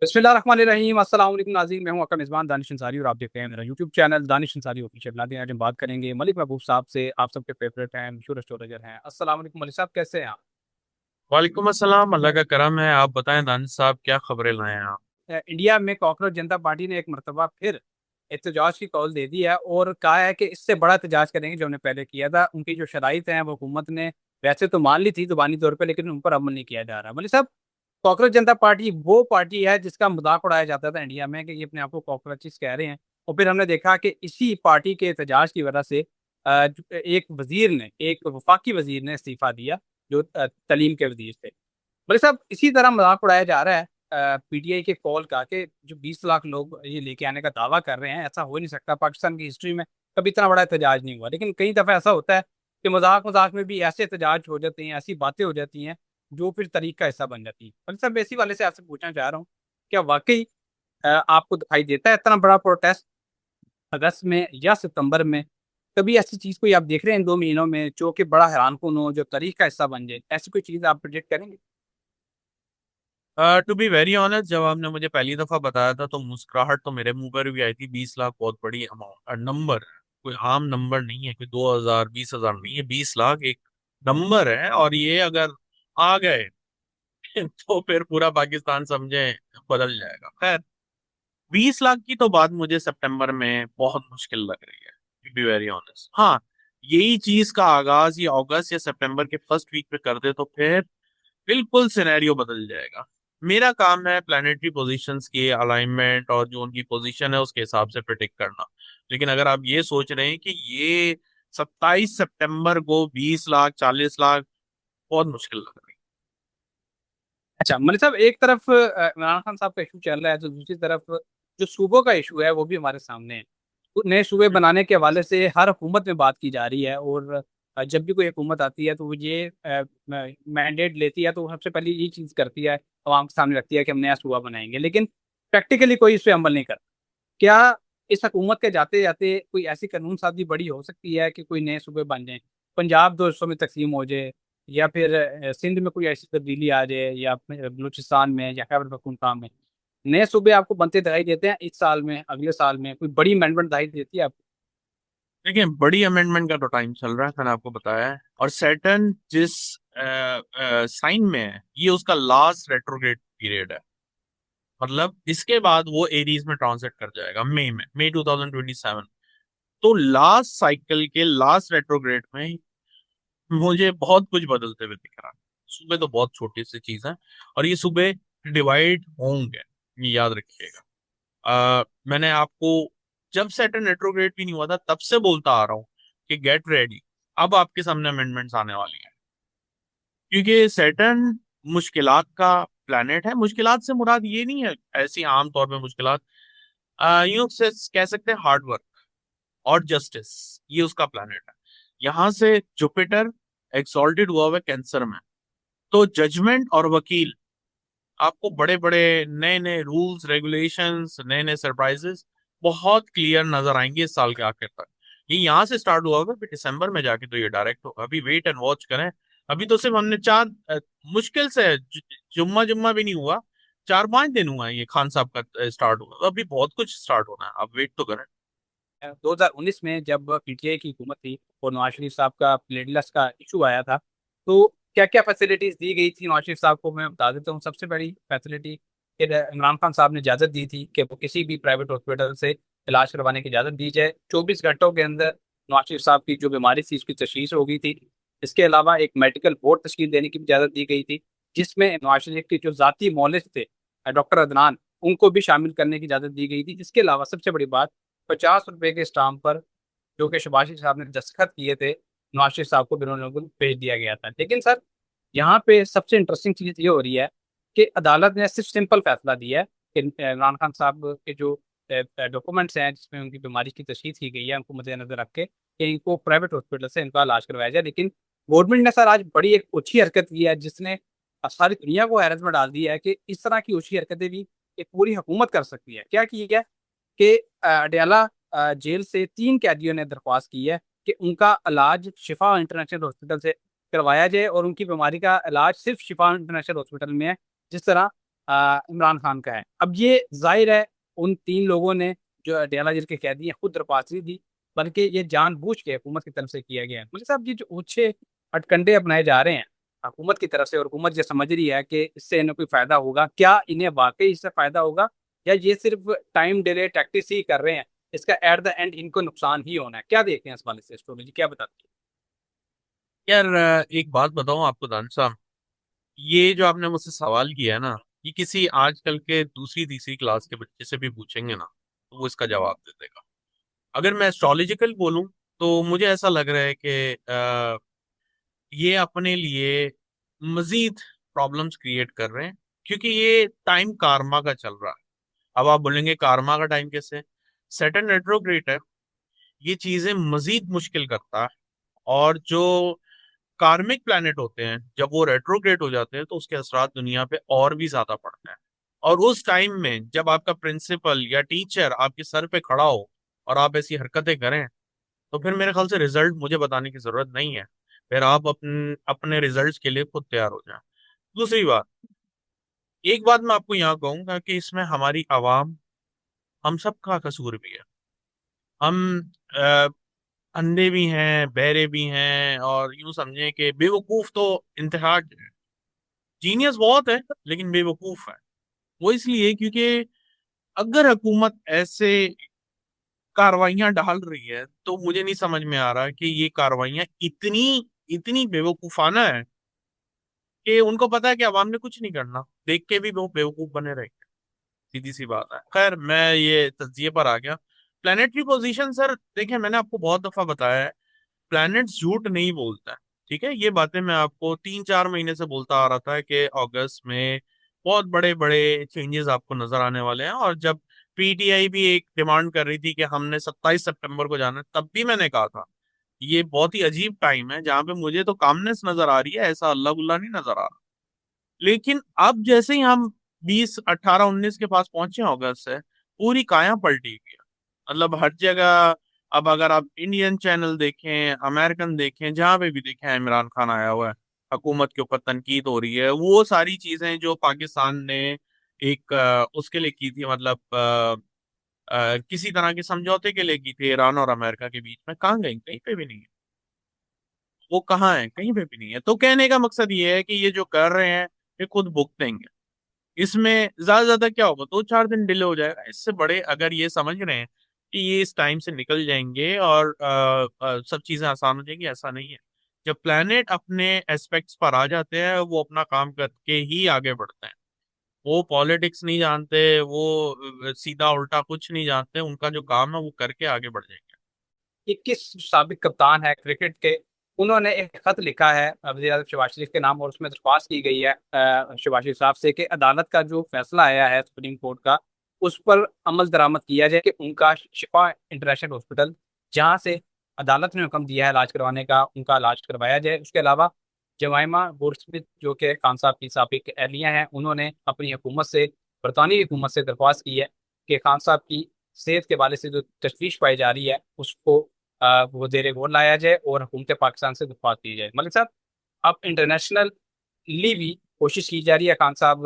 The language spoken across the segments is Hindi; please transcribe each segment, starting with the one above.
बिस्मिल्लाहिर्रहमानिर्रहीम अस्सलाम वालेकुम नाज़रीन, मैं हूं आपका मेज़बान दानिश अंसारी और आप देखते हैं मेरा YouTube channel Danish Ansari official. नाज़रीन, आज हम बात करेंगे मलिक महबूब साहब से। आप सबके फेवरेट हैं, मशहूर एस्ट्रोलॉजर हैं। अस्सलाम वालेकुम मलिक साहब, कैसे हैं आप? वालेकुम अस्सलाम। अल्लाह का करम है। आप बताएं दानिश साहब, क्या खबरें लाए हैं आप? इंडिया में कॉकरोच जनता पार्टी ने एक मरतबा फिर एहतजाज की कॉल दे दी है और कहा है कि इससे बड़ा एहतजाज करेंगे जो हमने पहले किया था। उनकी जो शराइत हैं वो हुकूमत ने वैसे तो मान ली थी ज़ुबानी तौर पर, लेकिन उन पर अमल नहीं किया जा रहा। मलिक साहब, कॉकरोच जनता पार्टी वो पार्टी है जिसका मजाक उड़ाया जाता था इंडिया में कि ये अपने आप को कॉकरोचेस कह रहे हैं, और फिर हमने देखा कि इसी पार्टी के एहतजाज की वजह से एक वजीर ने, एक वफाकी वजीर ने इस्तीफा दिया जो तलीम के वजीर थे। भाई साहब, इसी तरह मजाक उड़ाया जा रहा है पीटीआई के कॉल का कि जो 20 लाख लोग ये लेके आने का दावा कर रहे हैं, ऐसा हो ही नहीं सकता। पाकिस्तान की हिस्ट्री में कभी इतना बड़ा एहतजाज नहीं हुआ, लेकिन कई दफा ऐसा होता है कि मजाक मजाक में भी ऐसे एहतजाज हो जाते हैं, ऐसी बातें हो जाती हैं जो फिर तरीक का हिस्सा बन जाती है। भाई साहब, इसी वाले से आपसे पूछना चाह रहा हूँ, क्या वाकई आपको दिखाई देता है इतना बड़ा प्रोटेस्ट अगस्त में या सितंबर में? कभी ऐसी चीज कोई आप देख रहे हैं इन 2 महीनों में जो कि बड़ा हैरानकुन हो, जो तारीख का हिस्सा बन जाए? ऐसी कोई चीज आप प्रिडिक्ट करेंगे? टू बी वेरी ऑनेस्ट, जब आपने मुझे पहली दफा बताया था तो मुस्कुराहट तो मेरे मुंह पर भी आई थी। 20 लाख बहुत बड़ी अमाउंट, नंबर, कोई आम नंबर नहीं है। कोई 2,000 20,000 नहीं है। 20 लाख एक नंबर है, और ये अगर आ गए तो फिर पूरा पाकिस्तान समझे बदल जाएगा। खैर, 20 लाख की तो बात मुझे सितंबर में बहुत मुश्किल लग रही है, टू बी वेरी ऑनेस्ट। हाँ, यही चीज का आगाज ये अगस्त या सितंबर के फर्स्ट वीक पे कर दे तो फिर बिल्कुल सिनेरियो बदल जाएगा। मेरा काम है प्लानिटरी पोजीशंस की अलाइनमेंट और जो उनकी पोजीशन है उसके हिसाब से प्रिडिक्ट करना। लेकिन अगर आप ये सोच रहे हैं कि ये 27 सितंबर को 20 लाख 40 लाख, बहुत मुश्किल लग रही अच्छा मनी साहब, एक तरफ इमरान खान साहब का इशू चल रहा है, तो दूसरी तरफ जो सूबों का इशू है वो भी हमारे सामने है। नए सूबे है। बनाने के हवाले से हर हुकूमत में बात की जा रही है, और जब भी कोई हुकूमत आती है तो वो ये मैंडेट लेती है, तो वो सबसे पहले ये चीज़ करती है, आवाम के सामने रखती है कि हम नया सूबा बनाएंगे, लेकिन प्रैक्टिकली कोई इस पर अमल नहीं करता। क्या इस हुकूमत के जाते जाते कोई ऐसी कानून साजी बड़ी हो सकती है कि कोई नए सूबे बन जाए, पंजाब 2 हिस्सों में तकसीम हो जाए, या फिर सिंध में कोई ऐसी तब्दीली आ जाए, या अपने बलूचिस्तान में या खैबर पख्तूनख्वा में नए सूबे आपको बनते दिखाई देते हैं इस साल में, अगले साल में कोई बड़ी अमेंडमेंट दिखाई देती है आपको? देखिए, बड़ी अमेंडमेंट का तो टाइम चल रहा है, मैंने आपको बताया है। और सैटर्न जिस साइन में है, ये उसका लास्ट रेट्रोग्रेड पीरियड है। मतलब इसके बाद वो एरीज में ट्रांसिट कर जाएगा, मई 2027। तो लास्ट साइकिल के लास्ट रेट्रोग्रेड में मुझे बहुत कुछ बदलते हुए दिख रहा है। सूबे तो बहुत छोटी सी चीज है, और ये सूबे डिवाइड होंगे, ये याद रखिएगा। मैंने आपको, जब सैटर्न रेट्रोग्रेड भी नहीं हुआ था तब से बोलता आ रहा हूँ कि गेट रेडी, अब आपके सामने अमेंडमेंट्स आने वाली हैं। क्योंकि सैटर्न मुश्किलात का प्लैनेट है। मुश्किलात से मुराद ये नहीं है ऐसी आम तौर पे मुश्किलात, यूं कह सकते हैं हार्ड वर्क और जस्टिस, ये उसका प्लैनेट है। यहाँ से जुपिटर एक्सॉल्टेड हुआ हुआ है कैंसर में। तो जजमेंट और वकील, आपको बड़े बड़े नए नए रूल्स रेगुलेशंस, नए नए सरप्राइजेस बहुत क्लियर नजर आएंगे इस साल के आखिर तक। ये यहाँ से स्टार्ट हुआ होगा, फिर दिसंबर में जाके तो ये डायरेक्ट होगा। अभी वेट एंड वॉच करें। अभी तो सिर्फ हमने मुश्किल से जुम्मा जुम्मा भी नहीं हुआ, 4-5 दिन हुआ है ये खान साहब का स्टार्ट हुआ। तो अभी बहुत कुछ स्टार्ट होना है, आप वेट तो करें। 2019 में जब पीटीआई की हुकूमत थी और नवाज शरीफ साहब का प्लेटलेस का इशू आया था, तो क्या क्या फैसिलिटीज दी गई थी नवाज शरीफ साहब को? मैं बता देता हूँ। सबसे बड़ी फैसिलिटी कि इमरान खान साहब ने इजाज़त दी थी कि वो किसी भी प्राइवेट हॉस्पिटल से इलाज करवाने की इजाज़त दी जाए। 24 घंटों के अंदर नवाज शरीफ साहब की जो बीमारी थी उसकी तशखीस हो गई थी। इसके अलावा एक मेडिकल बोर्ड तश्कील देने की भी इजाज़त दी गई थी, जिसमें नवाज शरीफ के जो ज़ाती मोलिज थे डॉक्टर अदनान, उनको भी शामिल करने की इजाज़त दी गई थी। इसके अलावा सबसे बड़ी बात, 50 रुपए के स्टाम्प पर जो कि शहबाज शरीफ साहब ने दस्तखत किए थे, नवाज शरीफ साहब को बिन मुल्क भेज दिया गया था। लेकिन सर, यहाँ पे सबसे इंटरेस्टिंग चीज ये हो रही है कि अदालत ने सिर्फ सिंपल फैसला दिया है कि इमरान खान साहब के जो डॉक्यूमेंट्स हैं जिसमें उनकी बीमारी की तशखीस की गई है, उनको मद्देनजर रख के कि इनको प्राइवेट हॉस्पिटल से इनका इलाज करवाया जाए। लेकिन गवर्नमेंट ने सर आज बड़ी एक अच्छी हरकत की है जिसने सारी दुनिया को हैरत में डाल दिया है कि इस तरह की अच्छी हरकतें भी एक पूरी हुकूमत कर सकती है। क्या की है कि अडयाला जेल से 3 कैदियों ने दरख्वास्त की है कि उनका इलाज शिफा इंटरनेशनल हॉस्पिटल से करवाया जाए, और उनकी बीमारी का इलाज सिर्फ शिफा इंटरनेशनल हॉस्पिटल में है। जिस तरह इमरान खान का है। अब ये जाहिर है उन तीन लोगों ने जो डेरा जेल के कैदी हैं खुद दरख्वास्त नहीं दी, बल्कि ये जानबूझ के हुकूमत की तरफ से किया गया है। मुझे साहब ये जो ऊंचे हथकंडे अपनाए जा रहे हैं हुकूमत की तरफ से, और हुकूमत ये समझ रही है कि इससे इन्हें कोई फायदा होगा, क्या इन्हें वाकई इससे फायदा होगा, या ये सिर्फ टाइम डिले टैक्टिस ही कर रहे हैं, इसका एट द एंड इनको नुकसान ही होना है? क्या देखते हैं इस वाले से स्टोरी जी, क्या बताते यार एक बात बताऊं आपको दान साहब, ये जो आपने मुझसे सवाल किया है ना, ये किसी आजकल के दूसरी तीसरी क्लास के बच्चे से भी पूछेंगे ना, तो वो इसका जवाब दे देगा। अगर मैं एस्ट्रोलॉजिकल बोलूं, तो मुझे ऐसा लग रहा है कि ये अपने लिए मजीद प्रॉब्लम्स क्रिएट कर रहे हैं, क्योंकि ये टाइम कार्मा का चल रहा है। अब आप बोलेंगे कार्मा का टाइम कैसे? सैटर्न रेट्रोग्रेड है, ये चीजें मजीद मुश्किल करता है। और जो कार्मिक प्लैनेट होते हैं, जब वो रेट्रोग्रेड हो जाते हैं, तो उसके असरात दुनिया पे और भी ज्यादा पड़ते हैं। और उस टाइम में जब आपका प्रिंसिपल या टीचर आपके सर पे खड़ा हो और आप ऐसी हरकतें करें, तो फिर मेरे ख्याल से रिजल्ट मुझे बताने की जरूरत नहीं है। फिर आप अपने रिजल्ट्स के लिए खुद तैयार हो जाएं। दूसरी बात, एक बात मैं आपको यहाँ कहूंगा कि इसमें हमारी आवाम, हम सबका कसूर भी है। हम अ, अंधे भी हैं, बहरे भी हैं, और यूं समझें कि बेवकूफ तो इंतहा। जीनियस बहुत है, लेकिन बेवकूफ है। वो इसलिए क्योंकि अगर हुकूमत ऐसे कार्रवाइयां डाल रही है, तो मुझे नहीं समझ में आ रहा कि ये कार्रवाइयां इतनी इतनी बेवकूफाना है कि उनको पता है कि अवाम ने कुछ नहीं करना, देख के भी वो बेवकूफ बने रहेंगे। सीधी सी बात है। खैर, मैं ये तज्जिए पर आ गया। प्लानिटरी पोजीशन सर, देखिए मैंने आपको बहुत दफा बताया है, प्लैनेट्स झूठ नहीं बोलता है। ठीक है, ये बातें मैं आपको 3-4 महीने से बोलता आ रहा था कि अगस्त में बहुत बड़े बड़े चेंजेस आपको नजर आने वाले हैं। और जब पीटीआई भी एक डिमांड कर रही थी कि हमने 27 सितंबर को जाना है, तब भी मैंने कहा था ये बहुत ही अजीब टाइम है जहां पे मुझे तो कामनेस नजर आ रही है, ऐसा अल्लाह गुल्ला नहीं नजर आ रहा। लेकिन अब जैसे ही हम 20, 18, 19 के पास पहुंचे हैं अगस्त से, पूरी काया पलटी हुई है। मतलब हर जगह, अब अगर आप इंडियन चैनल देखें, अमेरिकन देखें, जहां पे भी देखें इमरान खान आया हुआ है, हुकूमत के ऊपर तनकीद हो रही है। वो सारी चीजें जो पाकिस्तान ने एक उसके लिए की थी, मतलब किसी तरह के समझौते के लिए की थी ईरान और अमेरिका के बीच में, कहाँ गई? कहीं पे भी नहीं है। वो कहाँ है? कहीं पे भी नहीं है। तो कहने का मकसद ये है कि ये जो कर रहे हैं, ये खुद भुगतेंगे। इसमें ज्यादा से ज्यादा क्या होगा, 2-4 दिन डिले हो जाएगा। इससे बड़े, अगर ये समझ रहे हैं कि ये इस टाइम से निकल जाएंगे और सब चीजें आसान हो जाएंगी, ऐसा नहीं है। जब प्लेनेट अपने एस्पेक्ट्स पर आ जाते हैं, वो अपना काम करके ही आगे बढ़ते हैं। वो पॉलिटिक्स नहीं जानते, वो सीधा उल्टा कुछ नहीं जानते। उनका जो काम है वो करके आगे बढ़ जाएंगे। 21 साबिक कप्तान है क्रिकेट के, उन्होंने एक खत लिखा है वज़ीर आज़म शहबाज शरीफ के नाम, और उसमें दरख्वास्त की गई है शहबाज शरीफ साहब से कि अदालत का जो फैसला आया है सुप्रीम कोर्ट का, उस पर अमल दरामद किया जाए कि उनका शिफा इंटरनेशनल हॉस्पिटल, जहाँ से अदालत ने हुक्म दिया है इलाज करवाने का, उनका इलाज करवाया जाए। उसके अलावा जमाइमा गोल्डस्मिथ जो कि खान साहब की साबिक एहलिया हैं, उन्होंने अपनी हुकूमत से, बरतानवी हुकूमत से दरख्वास्त की है कि खान साहब की सेहत के हवाले से जो तशवीश पाई जा रही है उसको वो जेर गौर लाया जाए और हुकूमत पाकिस्तान से दफात की जाए। मलिक साहब, अब इंटरनेशनली भी कोशिश की जा रही है खान साहब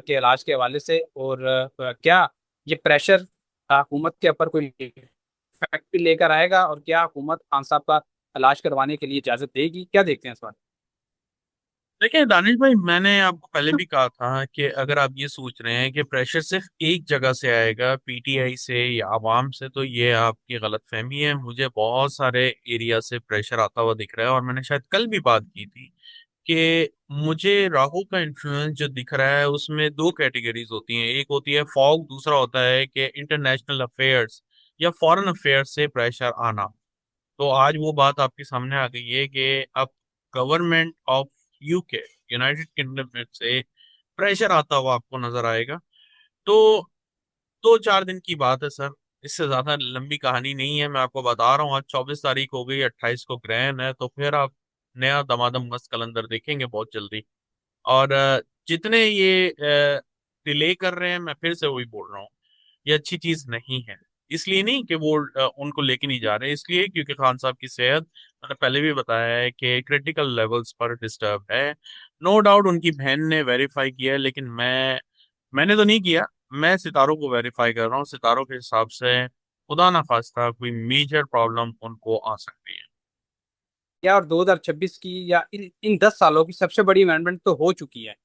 के इलाज के हवाले से, और क्या ये प्रेशर हुकूमत के ऊपर कोई इफेक्ट भी लेकर आएगा, और क्या हुकूमत खान साहब का इलाज करवाने के लिए इजाजत देगी? क्या देखते हैं इस बार? देखिए दानिश भाई, मैंने आपको पहले भी कहा था कि अगर आप ये सोच रहे हैं कि प्रेशर सिर्फ एक जगह से आएगा, पीटीआई से या आवाम से, तो ये आपकी गलतफहमी है। मुझे बहुत सारे एरिया से प्रेशर आता हुआ दिख रहा है। और मैंने शायद कल भी बात की थी कि मुझे राहु का इन्फ्लुएंस जो दिख रहा है, उसमें दो कैटेगरीज होती हैं। एक होती है फॉग, दूसरा होता है कि इंटरनेशनल अफेयर्स या फॉरेन अफेयर्स से प्रेशर आना। तो आज वो बात आपके सामने आ गई है कि अब government of UK, United kingdom में से प्रेशर आता हुआ आपको नजर आएगा। तो 2-4 दिन की बात है सर, इससे ज्यादा लंबी कहानी नहीं है। मैं आपको बता रहा हूँ, आज 24 तारीख हो गई, 28 को ग्रहण है, तो फिर आप नया दमादम मस्त कलंदर देखेंगे बहुत जल्दी। और जितने ये डिले कर रहे हैं, मैं फिर से वही बोल रहा हूँ, ये अच्छी चीज नहीं है। इसलिए नहीं कि वो उनको लेके नहीं जा रहे, इसलिए क्योंकि खान साहब की सेहत, मैंने पहले भी बताया है कि क्रिटिकल लेवल्स पर डिस्टर्ब है। नो डाउट उनकी बहन ने वेरीफाई किया है, लेकिन मैं मैंने तो नहीं किया, मैं सितारों को वेरीफाई कर रहा हूँ। सितारों के हिसाब से खुदा ना खास्ता कोई मेजर प्रॉब्लम उनको आ सकती है। या और 2026 की या इन 10 सालों की सबसे बड़ी अमेंडमेंट तो हो चुकी है,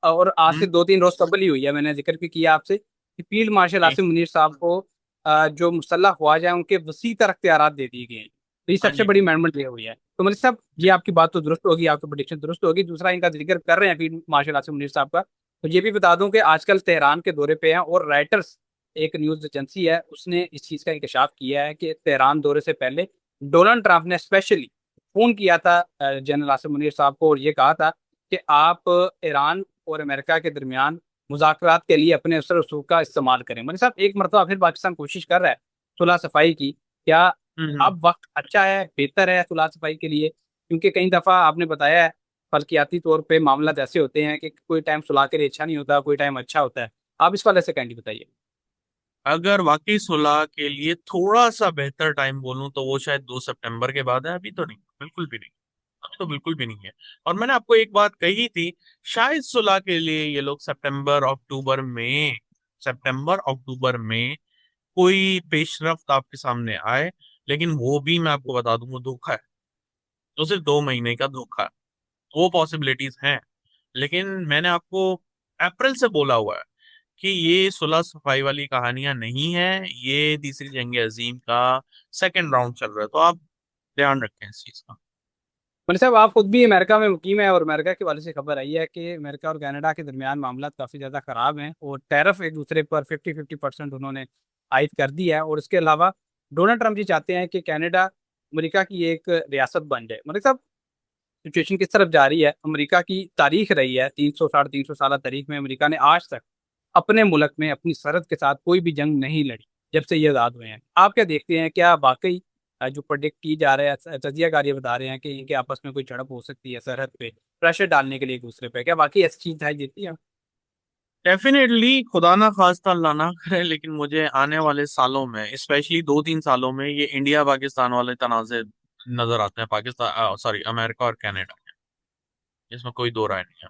और आज से हम्म। 2-3 रोज कबल ही हुई है। मैंने जिक्र भी किया आपसे कि फील्ड मार्शल जी। आसिम मुनीर साहब को जो मुसल्लह ख्वाजा है उनके वसी तर अख्तियारात दे दिए गए हैं। तो ये हाँ सबसे जी। बड़ी अमेंडमेंट ये हुई है। तो मतलब साहब ये जी। आपकी बात तो दुरुस्त होगी, आपकी प्रोडिक्शन दुरुस्त होगी। दूसरा इनका जिक्र कर रहे हैं फील्ड मार्शल आसिम मुनीर साहब का, तो ये भी बता दूं कि आजकल तेहरान के दौरे पे हैं, और राइटर्स एक न्यूज एजेंसी है उसने इस चीज का इंकशाफ किया है कि तेहरान दौरे से पहले डोनाल्ड ट्रंप ने स्पेशली फोन किया था जनरल आसिम मुनीर साहब को, और ये कहा था कि आप ईरान और अमेरिका के दरमियान मुज़ाकरात के लिए अपने असर रसूख का इस्तेमाल करें। मतलब साहब एक मरतबा फिर पाकिस्तान कोशिश कर रहा है सुलह सफाई की। क्या हम्म। अब वक्त अच्छा है, बेहतर है सुलह सफाई के लिए? क्योंकि कई दफ़ा आपने बताया है फल्कियाती तौर पे मामला ऐसे होते हैं कि कोई टाइम सुलह के लिए अच्छा नहीं होता, कोई टाइम अच्छा होता है। आप इस वाले से कैंडी बताइए। अगर वाकई सुलह के लिए थोड़ा सा बेहतर टाइम बोलूं तो वो शायद 2 सितंबर के बाद है, अभी तो नहीं, बिल्कुल भी नहीं। अभी तो बिल्कुल भी नहीं है। और मैंने आपको एक बात कही थी, शायद सुलह के लिए ये लोग सितंबर अक्टूबर में कोई पेशरफ्त आपके सामने आए। लेकिन वो भी मैं आपको बता दूं वो धोखा है, तो सिर्फ 2 महीने का धोखा है। वो पॉसिबिलिटीज हैं। लेकिन मैंने आपको अप्रैल से बोला हुआ है कि ये सुलह सफाई वाली कहानियां नहीं है, ये तीसरी जंग अजीम का सेकंड राउंड चल रहा है। तो आप ध्यान रखें इस चीज का। मतलब साहब आप खुद भी अमेरिका में मुकीम है, और अमेरिका के वाले से खबर आई है कि अमेरिका और कनाडा के दरमियान मामला काफ़ी ज़्यादा ख़राब हैं, और टैरिफ एक दूसरे पर 50-50% उन्होंने आयद कर दी है। और इसके अलावा डोनाल्ड ट्रंप जी चाहते हैं कि कनाडा अमेरिका की एक रियासत बन जाए। मतलब साहब सिचुएशन किस तरफ जा रही है? अमेरिका की तारीख रही है 300 350 साल तारीख में अमेरिका ने आज तक अपने मुल्क में अपनी सरहद के साथ कोई भी जंग नहीं लड़ी जब से ये आज़ाद हुए हैं। आप क्या देखते हैं, क्या वाकई जो प्रोडिक्ट की जा रहा है, तजियाकार ये बता रहे हैं कि इनके आपस में कोई झड़प हो सकती है सरहद पे प्रेशर डालने के लिए एक दूसरे पे? क्या वाकई ऐसी चीज दिखाई देती है? डेफिनेटली, खुदा ना खास्ता अल्लाह ना करे, लेकिन मुझे आने वाले सालों में, स्पेशली 2-3 सालों में, ये इंडिया पाकिस्तान वाले तनाजे नजर आते हैं। पाकिस्तान, सॉरी, अमेरिका और कनाडा के। इसमें कोई दो राय नहीं है।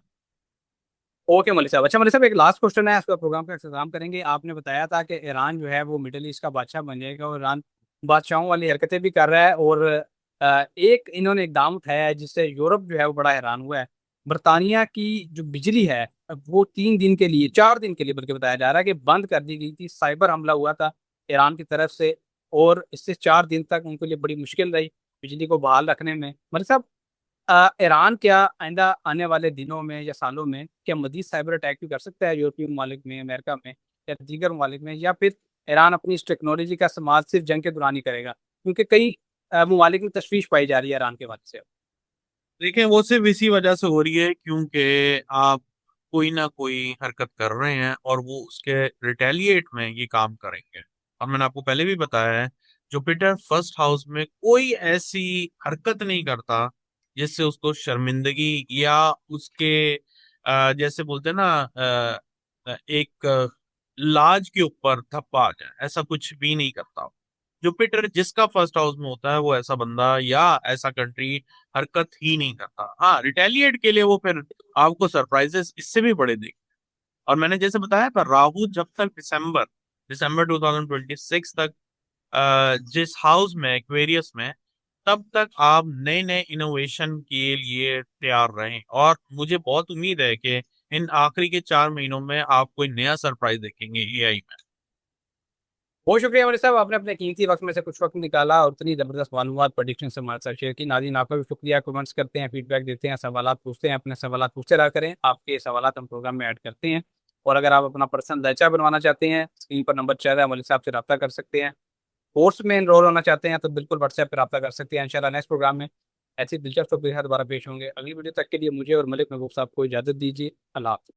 ओके मलिक साहब। अच्छा मलिक साहब एक लास्ट क्वेश्चन है, इसका प्रोग्राम का अख्ताम करेंगे। आपने बताया था कि ईरान जो है वो मिडिल ईस्ट का बादशाह बन जाएगा, और ईरान बादशाहों वाली हरकतें भी कर रहा है, और एक इन्होंने इकदाम उठाया है जिससे यूरोप जो है वो बड़ा हैरान हुआ है। बरतानिया की जो बिजली है वो 3 दिन के लिए, 4 दिन के लिए बल्कि बताया जा रहा है कि बंद कर दी गई थी। साइबर हमला हुआ था ईरान की तरफ से, और इससे 4 दिन तक उनके लिए बड़ी मुश्किल रही बिजली को बहाल रखने में। मलिक साहब ईरान क्या आइंदा आने वाले दिनों में या सालों में क्या मजीद साइबर अटैक भी कर सकता है यूरोपीय ममालिक में, अमेरिका में या दीगर ममालिक में? या फिर ईरान अपनी इस टेक्नोलॉजी का इस्तेमाल सिर्फ जंग के दौरान ही करेगा? क्योंकि कई ममालिक में तशवीश पाई जा रही है ईरान के बाद से। देखें, वो सिर्फ इसी वजह से हो रही है क्योंकि आप कोई ना कोई हरकत कर रहे हैं और वो उसके रिटेलिएट में ये काम करेंगे। और मैंने आपको पहले भी बताया है, जुपिटर फर्स्ट हाउस में कोई ऐसी हरकत नहीं करता जिससे उसको शर्मिंदगी या उसके जैसे बोलते हैं ना, एक लाज के ऊपर धब्बा आ जाए, ऐसा कुछ भी नहीं करता। जुपिटर जिसका फर्स्ट हाउस में होता है वो ऐसा बंदा या ऐसा कंट्री हरकत ही नहीं करता। हाँ, रिटेलिएट के लिए वो फिर आपको सरप्राइजेस इससे भी बड़े देंगे। और मैंने जैसे बताया था, राहु जब तक दिसंबर दिसंबर 2026 तक जिस हाउस में, एक्वेरियस में, तब तक आप नए नए इनोवेशन के लिए तैयार रहें। और मुझे बहुत उम्मीद है कि इन आखिरी के 4 महीनों में आप कोई नया सरप्राइज देखेंगे एआई में। बहुत शुक्रिया मेरे साहब, आपने अपने कीमती वक्त में से कुछ वक्त निकाला और इतनी ज़बरदस्त मालूमात प्रोडिक्शन से हमारे साथ शेयर की। नाज़रीन आपका भी शुक्रिया, कमेंट्स करते हैं, फीडबैक देते हैं, सवालात पूछते हैं। अपने सवालात पूछते रहा करें, आपके सवालात हम प्रोग्राम में ऐड करते हैं। और अगर आप अपना पर्सनल ढांचा बनवाना चाहते हैं, स्क्रीन पर नंबर चल रहा है, मलिक साहब से रब्ता कर सकते हैं। कोर्स में एनरोल होना चाहते हैं तो बिल्कुल व्हाट्सएप पर रब्ता कर सकते हैं। इंशाल्लाह नेक्स्ट प्रोग्राम में ऐसी दिलचस्प टॉपिक के साथ दोबारा पेश होंगे। अगली वीडियो तक के लिए मुझे और मलिक महबूब साहब को इजाज़त दीजिए। अल्लाह हाफ़िज़।